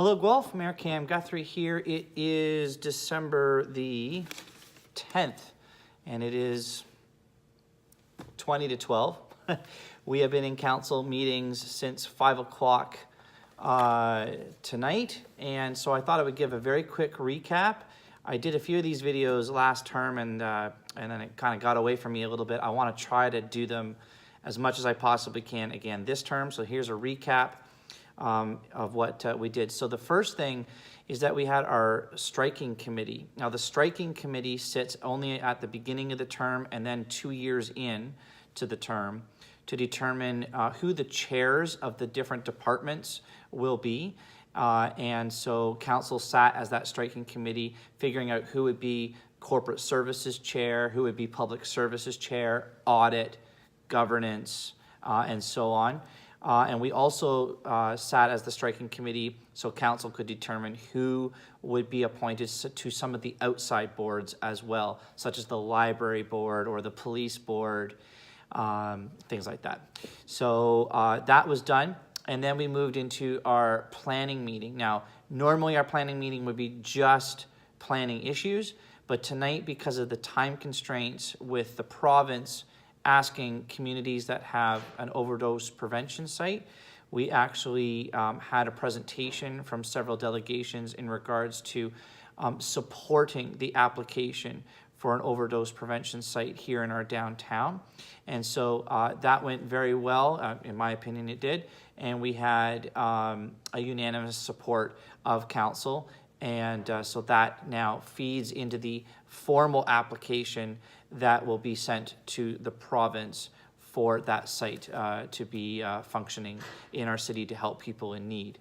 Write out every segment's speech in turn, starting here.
Hello Guelph, Mayor Cam Guthrie here. It is December the 10th and it is 20 to 12. We have been in council meetings since 5 o'clock tonight, and so I thought I would give a very quick recap. I did a few of these videos last term and then it kind of got away from me a little bit. I want to try to do them as much as I possibly can again this term, so here's a recap of what we did. So the first thing is that we had our striking committee. Now the striking committee sits only at the beginning of the term and then 2 years in to the term to determine who the chairs of the different departments will be. And so council sat as that striking committee, figuring out who would be corporate services chair, who would be public services chair, audit, governance, and so on. And we also sat as the striking committee so council could determine who would be appointed to some of the outside boards as well, such as the library board or the police board, things like that. So that was done. And then we moved into our planning meeting. Now, normally our planning meeting would be just planning issues, but tonight, because of the time constraints with the province asking communities that have an overdose prevention site, we actually had a presentation from several delegations in regards to supporting the application for an overdose prevention site here in our downtown. And so that went very well, in my opinion it did, and we had a unanimous support of council, and so that now feeds into the formal application that will be sent to the province for that site to be functioning in our city to help people in need.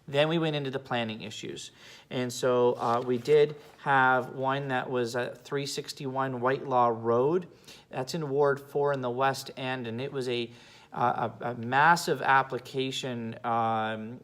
Then we went into the planning issues. And so we did have one that was at 361 Whitelaw Road. That's in Ward 4 in the West End, and it was a massive application from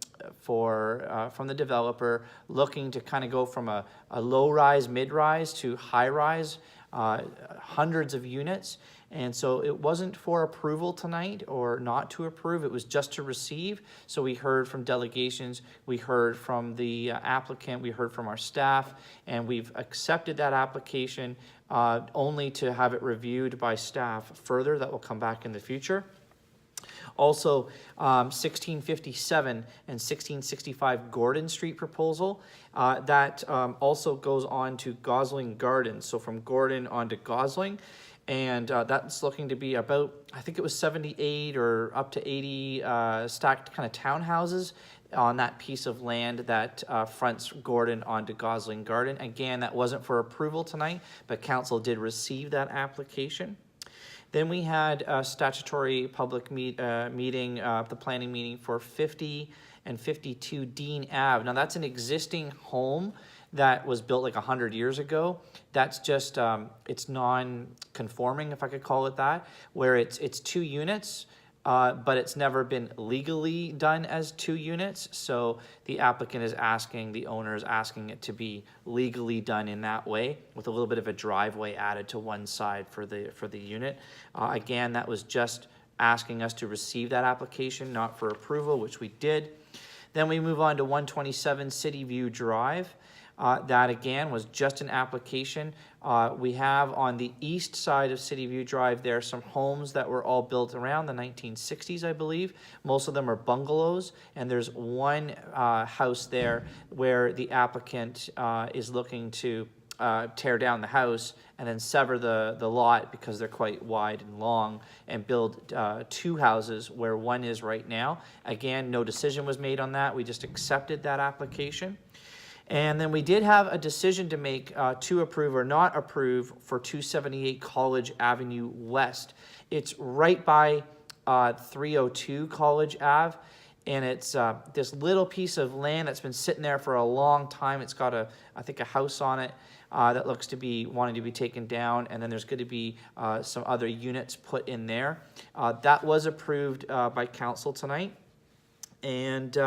the developer looking to kind of go from a low-rise, mid-rise to high-rise, hundreds of units. And so it wasn't for approval tonight or not to approve, it was just to receive. So we heard from delegations, we heard from the applicant, we heard from our staff, and we've accepted that application only to have it reviewed by staff further. That will come back in the future. Also, 1657 and 1665 Gordon Street proposal, that also goes on to Gosling Gardens. So from Gordon on to Gosling, and that's looking to be about, I think it was 78 or up to 80 stacked kind of townhouses on that piece of land that fronts Gordon onto Gosling Garden. Again, that wasn't for approval tonight, but council did receive that application. Then we had a statutory public meeting, the planning meeting for 50 and 52 Dean Ave. Now that's an existing home that was built like 100 years ago. That's just, it's non-conforming, if I could call it that, where it's 2 units, but it's never been legally done as 2 units. So the applicant is asking, the owner is asking it to be legally done in that way, with a little bit of a driveway added to one side for the unit. Again, that was just asking us to receive that application, not for approval, which we did. Then we move on to 127 City View Drive. That again was just an application. We have on the east side of City View Drive there some homes that were all built around the 1960s, I believe. Most of them are bungalows, and there's one house there where the applicant is looking to tear down the house and then sever the lot because they're quite wide and long, and build 2 houses where one is right now. Again, no decision was made on that. We just accepted that application. And then we did have a decision to make to approve or not approve for 278 College Avenue West. It's right by 302 College Ave, and it's this little piece of land that's been sitting there for a long time. It's got I think a house on it that looks to be wanting to be taken down, and then there's going to be some other units put in there. That was approved by council tonight. And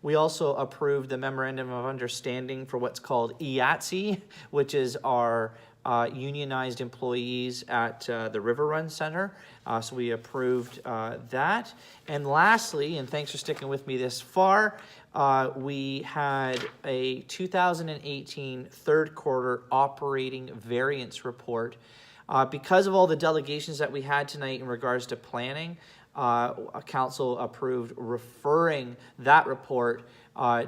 we also approved the memorandum of understanding for what's called IATSE, which is our unionized employees at the River Run Center. So we approved that. And lastly, and thanks for sticking with me this far, we had a 2018 third quarter operating variance report. Because of all the delegations that we had tonight in regards to planning, council approved referring that report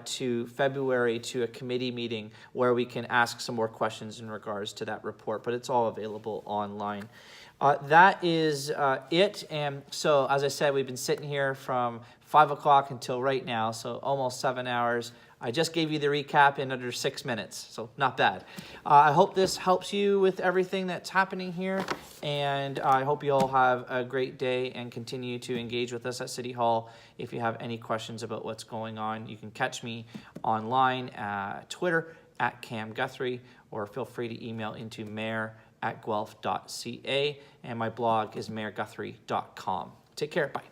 to February to a committee meeting where we can ask some more questions in regards to that report, but it's all available online. That is it. And so, as I said, we've been sitting here from 5 o'clock until right now, so almost 7 hours. I just gave you the recap in under 6 minutes, so not bad. I hope this helps you with everything that's happening here, and I hope you all have a great day and continue to engage with us at City Hall. If you have any questions about what's going on, you can catch me online at Twitter at Cam Guthrie, or feel free to email into mayor@guelph.ca, and my blog is mayorguthrie.com. Take care. Bye.